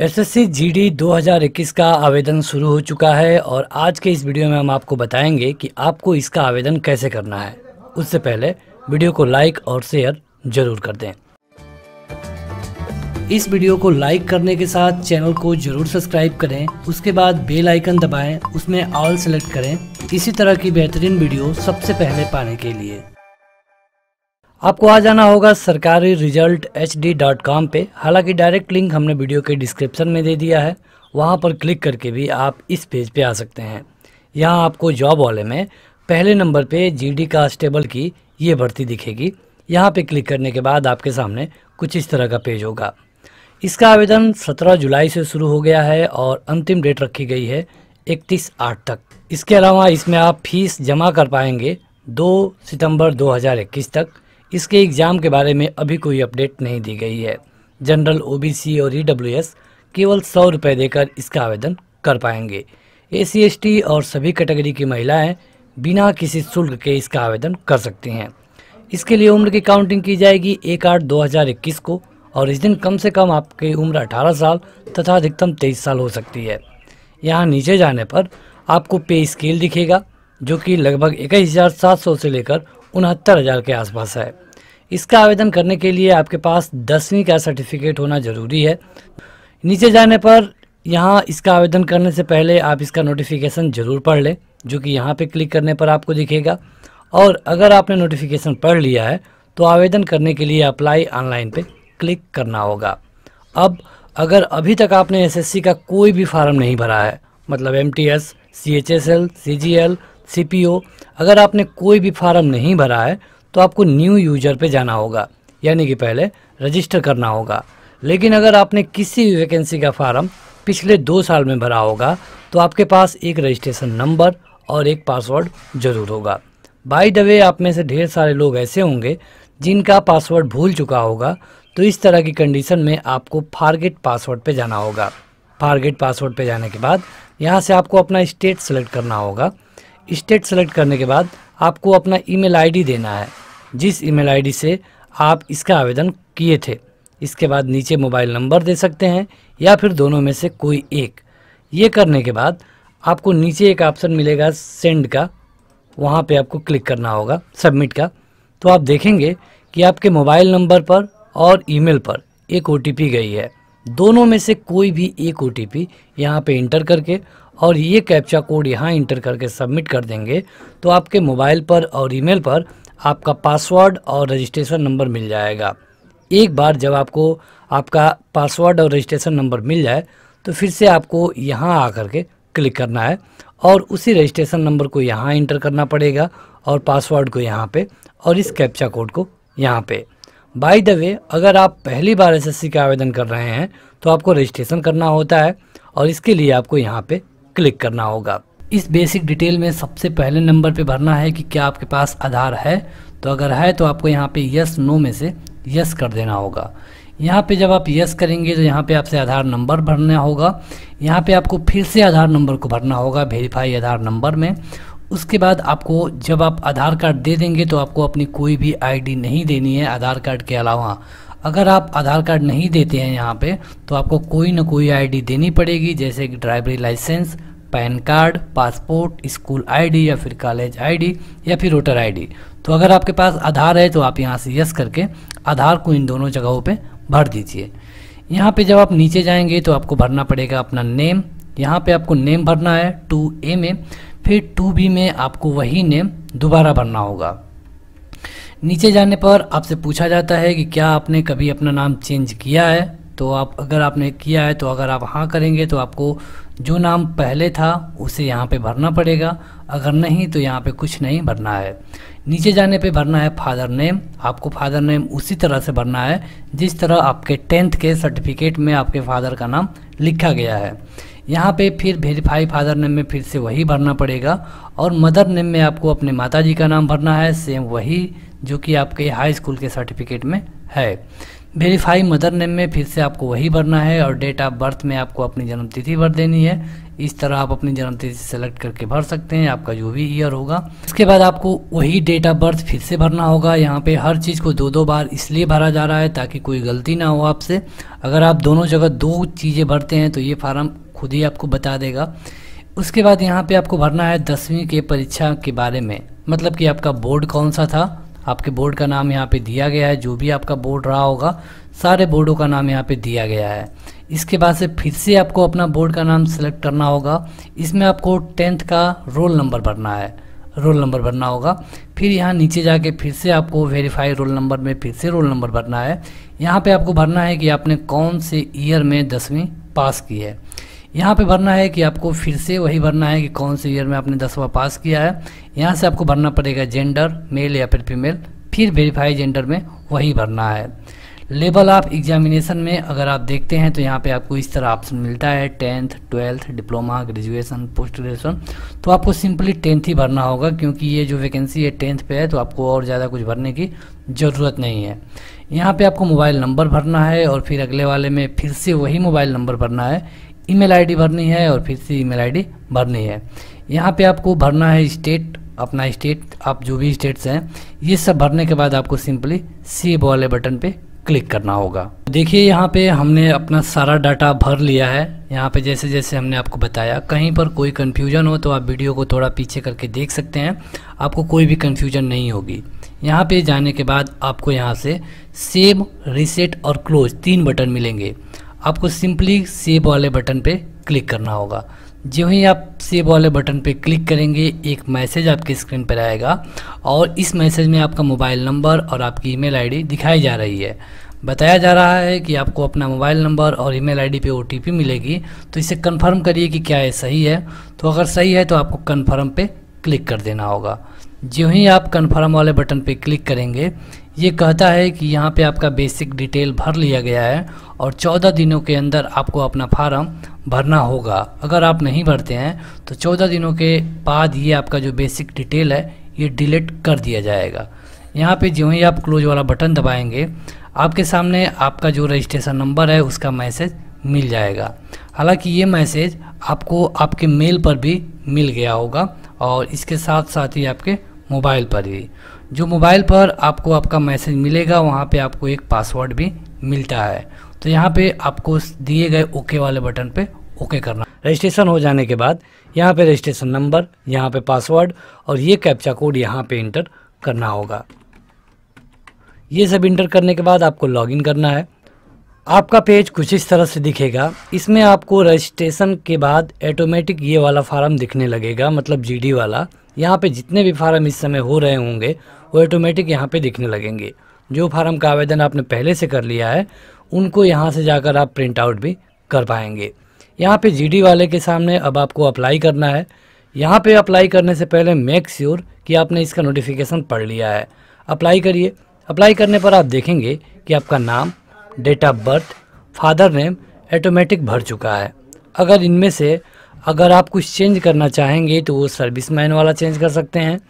SSC GD 2021 का आवेदन शुरू हो चुका है और आज के इस वीडियो में हम आपको बताएंगे कि आपको इसका आवेदन कैसे करना है। उससे पहले वीडियो को लाइक और शेयर जरूर कर दें। इस वीडियो को लाइक करने के साथ चैनल को जरूर सब्सक्राइब करें। उसके बाद बेल आइकन दबाएं, उसमें ऑल सेलेक्ट करें इसी तरह की बेहतरीन वीडियो सबसे पहले पाने के लिए। आपको आ जाना होगा सरकारी रिजल्ट hd.com पे। हालांकि डायरेक्ट लिंक हमने वीडियो के डिस्क्रिप्शन में दे दिया है, वहां पर क्लिक करके भी आप इस पेज पे आ सकते हैं। यहां आपको जॉब वाले में पहले नंबर पे जीडी कांस्टेबल की ये भर्ती दिखेगी। यहां पे क्लिक करने के बाद आपके सामने कुछ इस तरह का पेज होगा। इसका आवेदन 17 जुलाई से शुरू हो गया है और अंतिम डेट रखी गई है 31/8 तक। इसके अलावा इसमें आप फीस जमा कर पाएंगे 2 सितंबर 2021 तक। इसके एग्ज़ाम के बारे में अभी कोई अपडेट नहीं दी गई है। जनरल, ओबीसी और ईडब्ल्यूएस केवल 100 रुपये देकर इसका आवेदन कर पाएंगे। एससी, एसटी और सभी कैटेगरी की महिलाएं बिना किसी शुल्क के इसका आवेदन कर सकती हैं। इसके लिए उम्र की काउंटिंग की जाएगी 1/8/2021 को और इस दिन कम से कम आपकी उम्र 18 साल तथा अधिकतम 23 साल हो सकती है। यहाँ नीचे जाने पर आपको पे स्केल दिखेगा जो कि लगभग 21,700 से लेकर 69,000 के आसपास है। इसका आवेदन करने के लिए आपके पास 10वीं का सर्टिफिकेट होना ज़रूरी है। नीचे जाने पर यहाँ इसका आवेदन करने से पहले आप इसका नोटिफिकेशन ज़रूर पढ़ लें, जो कि यहाँ पे क्लिक करने पर आपको दिखेगा। और अगर आपने नोटिफिकेशन पढ़ लिया है तो आवेदन करने के लिए अप्लाई ऑनलाइन पे क्लिक करना होगा। अब अगर अभी तक आपने एसएससी का कोई भी फार्म नहीं भरा है, मतलब एमटीएस, सीएचएसएल, सीजीएल, सीपीओ, अगर आपने कोई भी फार्म नहीं भरा है तो आपको न्यू यूजर पे जाना होगा, यानी कि पहले रजिस्टर करना होगा। लेकिन अगर आपने किसी भी वैकेंसी का फार्म पिछले 2 साल में भरा होगा तो आपके पास एक रजिस्ट्रेशन नंबर और एक पासवर्ड जरूर होगा। बाय द वे, आप में से ढेर सारे लोग ऐसे होंगे जिनका पासवर्ड भूल चुका होगा, तो इस तरह की कंडीशन में आपको फॉरगेट पासवर्ड पे जाना होगा। फॉरगेट पासवर्ड पे जाने के बाद यहाँ से आपको अपना स्टेट सेलेक्ट करना होगा। स्टेट सेलेक्ट करने के बाद आपको अपना ईमेल आईडी देना है, जिस ईमेल आईडी से आप इसका आवेदन किए थे। इसके बाद नीचे मोबाइल नंबर दे सकते हैं या फिर दोनों में से कोई एक। ये करने के बाद आपको नीचे एक ऑप्शन मिलेगा सेंड का, वहाँ पे आपको क्लिक करना होगा सबमिट का। तो आप देखेंगे कि आपके मोबाइल नंबर पर और ईमेल पर एक ओटीपी गई है। दोनों में से कोई भी एक ओटीपी यहाँ पे इंटर करके और ये कैप्चा कोड यहाँ इंटर करके सबमिट कर देंगे तो आपके मोबाइल पर और ईमेल पर आपका पासवर्ड और रजिस्ट्रेशन नंबर मिल जाएगा। एक बार जब आपको आपका पासवर्ड और रजिस्ट्रेशन नंबर मिल जाए तो फिर से आपको यहाँ आकर के क्लिक करना है और उसी रजिस्ट्रेशन नंबर को यहाँ इंटर करना पड़ेगा और पासवर्ड को यहाँ पे और इस कैप्चा कोड को यहाँ पे। बाय द वे, अगर आप पहली बार एसएससी का आवेदन कर रहे हैं तो आपको रजिस्ट्रेशन करना होता है और इसके लिए आपको यहाँ पे क्लिक करना होगा। इस बेसिक डिटेल में सबसे पहले नंबर पे भरना है कि क्या आपके पास आधार है। तो अगर है तो आपको यहाँ पे यस नो में से यस कर देना होगा। यहाँ पे जब आप यस करेंगे तो यहाँ पे आपसे आधार नंबर भरना होगा। यहाँ पे आपको फिर से आधार नंबर को भरना होगा वेरीफाई आधार नंबर में। उसके बाद आपको जब आप आधार कार्ड दे देंगे तो आपको अपनी कोई भी आईडी नहीं देनी है आधार कार्ड के अलावा। अगर आप आधार कार्ड नहीं देते हैं यहाँ पे तो आपको कोई ना कोई आईडी देनी पड़ेगी, जैसे कि driving licence, PAN card, passport, school ID या फिर कॉलेज आईडी या फिर वोटर आईडी। तो अगर आपके पास आधार है तो आप यहाँ से यस करके आधार को इन दोनों जगहों पे भर दीजिए। यहाँ पे जब आप नीचे जाएंगे तो आपको भरना पड़ेगा अपना नेम। यहाँ पे आपको नेम भरना है 2A में, फिर 2B में आपको वही नेम दोबारा भरना होगा। नीचे जाने पर आपसे पूछा जाता है कि क्या आपने कभी अपना नाम चेंज किया है। तो आप अगर आपने किया है तो अगर आप हाँ करेंगे तो आपको जो नाम पहले था उसे यहाँ पे भरना पड़ेगा, अगर नहीं तो यहाँ पे कुछ नहीं भरना है। नीचे जाने पे भरना है फादर नेम। आपको फादर नेम उसी तरह से भरना है जिस तरह आपके 10th के सर्टिफिकेट में आपके फादर का नाम लिखा गया है। यहाँ पे फिर वेरीफाई फादर नेम में फिर से वही भरना पड़ेगा और मदर नेम में आपको अपने माताजी का नाम भरना है, सेम वही जो कि आपके हाई स्कूल के सर्टिफिकेट में है। वेरीफाई मदर नेम में फिर से आपको वही भरना है और डेट ऑफ बर्थ में आपको अपनी जन्मतिथि भर देनी है। इस तरह आप अपनी जन्मतिथि सेलेक्ट करके भर सकते हैं, आपका जो भी ईयर होगा। इसके बाद आपको वही डेट ऑफ बर्थ फिर से भरना होगा। यहाँ पे हर चीज़ को दो बार इसलिए भरा जा रहा है ताकि कोई गलती ना हो आपसे। अगर आप दोनों जगह दो चीज़ें भरते हैं तो ये फार्म खुद ही आपको बता देगा। उसके बाद यहाँ पे आपको भरना है 10वीं के परीक्षा के बारे में, मतलब कि आपका बोर्ड कौन सा था। आपके बोर्ड का नाम यहाँ पे दिया गया है, जो भी आपका बोर्ड रहा होगा सारे बोर्डों का नाम यहाँ पे दिया गया है। इसके बाद से फिर से आपको अपना बोर्ड का नाम सेलेक्ट करना होगा। इसमें आपको 10th का रोल नंबर भरना है, रोल नंबर भरना होगा। फिर यहाँ नीचे जाके फिर से आपको वेरीफाई रोल नंबर में फिर से रोल नंबर भरना है। यहाँ पे आपको भरना है कि आपने कौन से ईयर में 10वीं पास की है। यहाँ पे भरना है कि आपको फिर से वही भरना है कि कौन से ईयर में आपने 10वां पास किया है। यहाँ से आपको भरना पड़ेगा जेंडर, मेल या फिर फीमेल, फिर वेरीफाई जेंडर में वही भरना है। लेवल ऑफ एग्जामिनेशन में अगर आप देखते हैं तो यहाँ पे आपको इस तरह ऑप्शन मिलता है 10th, 12th, diploma, graduation, post graduation. तो आपको सिंपली 10th ही भरना होगा, क्योंकि ये जो वैकेंसी है 10th पे है, तो आपको और ज़्यादा कुछ भरने की ज़रूरत नहीं है। यहाँ पे आपको मोबाइल नंबर भरना है और फिर अगले वाले में फिर से वही मोबाइल नंबर भरना है। ईमेल आईडी भरनी है और फिर से ईमेल आईडी भरनी है। यहाँ पे आपको भरना है स्टेट, अपना स्टेट, आप जो भी स्टेट्स हैं ये सब भरने के बाद आपको सिंपली सेव वाले बटन पे क्लिक करना होगा। देखिए यहाँ पे हमने अपना सारा डाटा भर लिया है। यहाँ पे जैसे जैसे हमने आपको बताया, कहीं पर कोई कन्फ्यूजन हो तो आप वीडियो को थोड़ा पीछे करके देख सकते हैं, आपको कोई भी कन्फ्यूजन नहीं होगी। यहाँ पे जाने के बाद आपको यहाँ से सेव, रीसेट और क्लोज 3 बटन मिलेंगे। आपको सिंपली सेव वाले बटन पे क्लिक करना होगा। जो ही आप सेव वाले बटन पे क्लिक करेंगे एक मैसेज आपकी स्क्रीन पर आएगा और इस मैसेज में आपका मोबाइल नंबर और आपकी ईमेल आईडी दिखाई जा रही है। बताया जा रहा है कि आपको अपना मोबाइल नंबर और ईमेल आईडी पे OTP मिलेगी, तो इसे कंफर्म करिए कि क्या ये सही है। तो अगर सही है तो आपको कंफर्म पे क्लिक कर देना होगा। जो ही आप कंफर्म वाले बटन पे क्लिक करेंगे ये कहता है कि यहाँ पे आपका बेसिक डिटेल भर लिया गया है और 14 दिनों के अंदर आपको अपना फार्म भरना होगा। अगर आप नहीं भरते हैं तो 14 दिनों के बाद ये आपका जो बेसिक डिटेल है ये डिलीट कर दिया जाएगा। यहाँ पे जो ही आप क्लोज वाला बटन दबाएंगे आपके सामने आपका जो रजिस्ट्रेशन नंबर है उसका मैसेज मिल जाएगा। हालांकि ये मैसेज आपको आपके मेल पर भी मिल गया होगा और इसके साथ साथ ही आपके मोबाइल पर भी। जो मोबाइल पर आपको आपका मैसेज मिलेगा वहाँ पे आपको एक पासवर्ड भी मिलता है। तो यहाँ पे आपको दिए गए ओके वाले बटन पे ओके करना। रजिस्ट्रेशन हो जाने के बाद यहाँ पे रजिस्ट्रेशन नंबर, यहाँ पे पासवर्ड और ये कैप्चा कोड यहाँ पे इंटर करना होगा। ये सब इंटर करने के बाद आपको लॉगिन करना है। आपका पेज कुछ इस तरह से दिखेगा। इसमें आपको रजिस्ट्रेशन के बाद ऑटोमेटिक ये वाला फार्म दिखने लगेगा, मतलब GD वाला। यहाँ पे जितने भी फार्म इस समय हो रहे होंगे वो ऑटोमेटिक यहाँ पे दिखने लगेंगे। जो फार्म का आवेदन आपने पहले से कर लिया है उनको यहाँ से जाकर आप प्रिंट आउट भी कर पाएंगे। यहाँ पे GD वाले के सामने अब आपको अप्लाई करना है। यहाँ पे अप्लाई करने से पहले मेक श्योर कि आपने इसका नोटिफिकेशन पढ़ लिया है। अप्लाई करिए। अप्लाई करने पर आप देखेंगे कि आपका नाम, date of birth, father name automatic भर चुका है। अगर इनमें से अगर आप कुछ चेंज करना चाहेंगे तो वो सर्विसमैन वाला चेंज कर सकते हैं,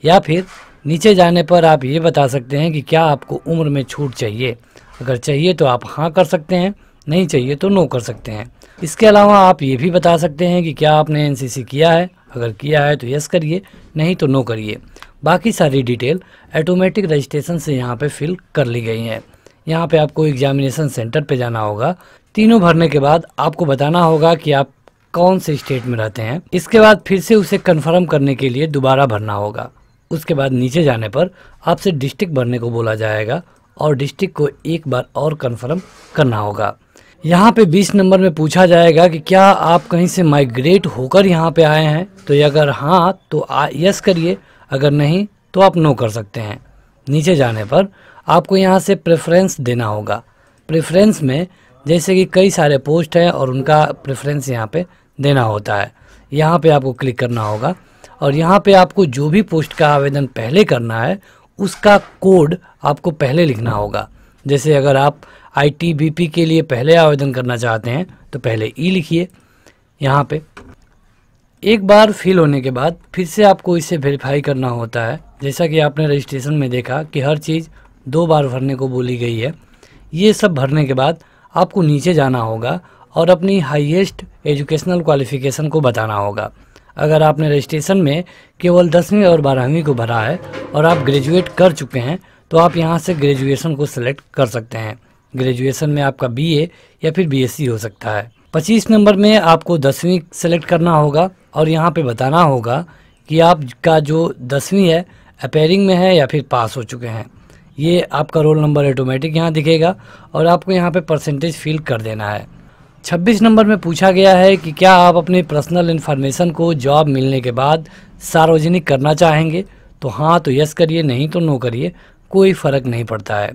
या फिर नीचे जाने पर आप ये बता सकते हैं कि क्या आपको उम्र में छूट चाहिए। अगर चाहिए तो आप हाँ कर सकते हैं, नहीं चाहिए तो नो कर सकते हैं। इसके अलावा आप ये भी बता सकते हैं कि क्या आपने NCC किया है। अगर किया है तो यस करिए, नहीं तो नो करिए। बाकी सारी डिटेल ऑटोमेटिक रजिस्ट्रेशन से यहाँ पे फिल कर ली गई हैं। यहाँ पे आपको एग्जामिनेशन सेंटर पे जाना होगा। तीनों भरने के बाद आपको बताना होगा कि आप कौन से स्टेट में रहते हैं। इसके बाद फिर से उसे कंफर्म करने के लिए दोबारा भरना होगा। उसके बाद नीचे जाने पर आपसे डिस्ट्रिक्ट भरने को बोला जाएगा और डिस्ट्रिक्ट को एक बार और कंफर्म करना होगा। यहाँ पे 20 नंबर में पूछा जाएगा कि क्या आप कहीं से माइग्रेट होकर यहाँ पे आए हैं। तो अगर हाँ तो यस करिए, अगर नहीं तो आप नो कर सकते हैं। नीचे जाने पर आपको यहाँ से प्रेफरेंस देना होगा। प्रेफरेंस में जैसे कि कई सारे पोस्ट हैं और उनका प्रेफरेंस यहाँ पे देना होता है। यहाँ पे आपको क्लिक करना होगा और यहाँ पे आपको जो भी पोस्ट का आवेदन पहले करना है उसका कोड आपको पहले लिखना होगा। जैसे अगर आप ITBP के लिए पहले आवेदन करना चाहते हैं तो पहले E लिखिए। यहाँ पे एक बार फिल होने के बाद फिर से आपको इसे वेरीफाई करना होता है। जैसा कि आपने रजिस्ट्रेशन में देखा कि हर चीज़ 2 बार भरने को बोली गई है। ये सब भरने के बाद आपको नीचे जाना होगा और अपनी हाईएस्ट एजुकेशनल क्वालिफिकेशन को बताना होगा। अगर आपने रजिस्ट्रेशन में केवल 10वीं और 12वीं को भरा है और आप ग्रेजुएट कर चुके हैं तो आप यहाँ से ग्रेजुएशन को सिलेक्ट कर सकते हैं। ग्रेजुएशन में आपका बीए या फिर बीएससी हो सकता है। 25 नंबर में आपको 10वीं सेलेक्ट करना होगा और यहाँ पे बताना होगा कि आपका जो 10वीं है अपेयरिंग में है या फिर पास हो चुके हैं। ये आपका रोल नंबर ऑटोमेटिक यहाँ दिखेगा और आपको यहाँ पे परसेंटेज फिल कर देना है। 26 नंबर में पूछा गया है कि क्या आप अपनी पर्सनल इन्फॉर्मेशन को जॉब मिलने के बाद सार्वजनिक करना चाहेंगे। तो हाँ तो यस करिए, नहीं तो नो करिए, कोई फ़र्क नहीं पड़ता है।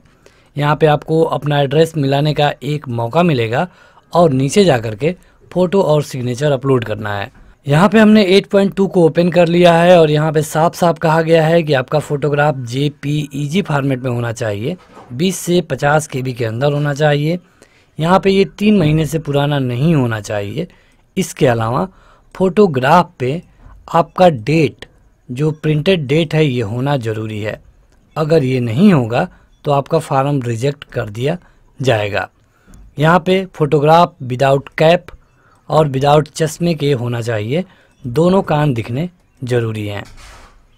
यहाँ पे आपको अपना एड्रेस मिलाने का एक मौका मिलेगा और नीचे जा कर के फ़ोटो और सिग्नेचर अपलोड करना है। यहाँ पे हमने 8.2 को ओपन कर लिया है और यहाँ पे साफ साफ कहा गया है कि आपका फ़ोटोग्राफ JPEG फॉर्मेट में होना चाहिए, 20 से 50 KB के अंदर होना चाहिए। यहाँ पे ये 3 महीने से पुराना नहीं होना चाहिए। इसके अलावा फ़ोटोग्राफ पे आपका डेट, जो प्रिंटेड डेट है, ये होना ज़रूरी है। अगर ये नहीं होगा तो आपका फार्म रिजेक्ट कर दिया जाएगा। यहाँ पे फ़ोटोग्राफ विदाउट कैप और विदाउट चश्मे के होना चाहिए, दोनों कान दिखने ज़रूरी हैं।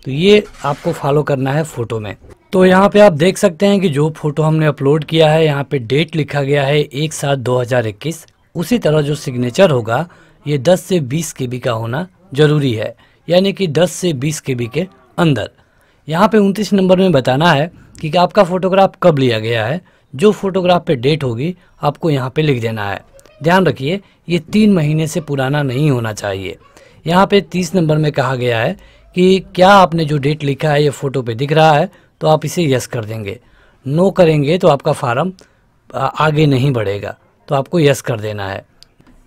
तो ये आपको फॉलो करना है फ़ोटो में। तो यहाँ पे आप देख सकते हैं कि जो फ़ोटो हमने अपलोड किया है यहाँ पे डेट लिखा गया है 1/7/2021। उसी तरह जो सिग्नेचर होगा ये 10 से 20 KB का होना ज़रूरी है, यानी कि 10 से 20 KB के अंदर। यहाँ पे 29 नंबर में बताना है कि आपका फ़ोटोग्राफ कब लिया गया है। जो फ़ोटोग्राफ पे डेट होगी आपको यहाँ पे लिख देना है। ध्यान रखिए ये 3 महीने से पुराना नहीं होना चाहिए। यहाँ पे 30 नंबर में कहा गया है कि क्या आपने जो डेट लिखा है ये फ़ोटो पे दिख रहा है, तो आप इसे यस कर देंगे। नो करेंगे तो आपका फार्म आगे नहीं बढ़ेगा, तो आपको यस कर देना है।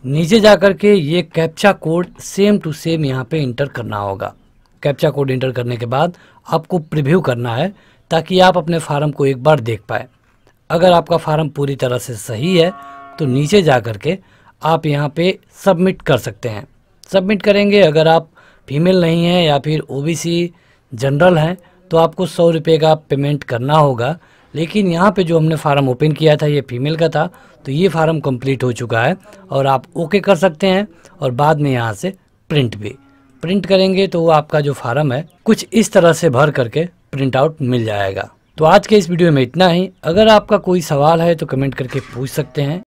नीचे जा कर के ये captcha code same to same यहाँ पे इंटर करना होगा। कैप्चा कोड इंटर करने के बाद आपको प्रीव्यू करना है ताकि आप अपने फार्म को एक बार देख पाए। अगर आपका फार्म पूरी तरह से सही है तो नीचे जा कर के आप यहाँ पे सबमिट कर सकते हैं। सबमिट करेंगे, अगर आप फीमेल नहीं हैं या फिर OBC जनरल हैं तो आपको 100 रुपये का पेमेंट करना होगा। लेकिन यहाँ पे जो हमने फार्म ओपन किया था ये फीमेल का था, तो ये फार्म कंप्लीट हो चुका है और आप ओके कर सकते हैं। और बाद में यहाँ से प्रिंट करेंगे तो वो आपका जो फार्म है कुछ इस तरह से भर करके प्रिंट आउट मिल जाएगा। तो आज के इस वीडियो में इतना ही। अगर आपका कोई सवाल है तो कमेंट करके पूछ सकते हैं।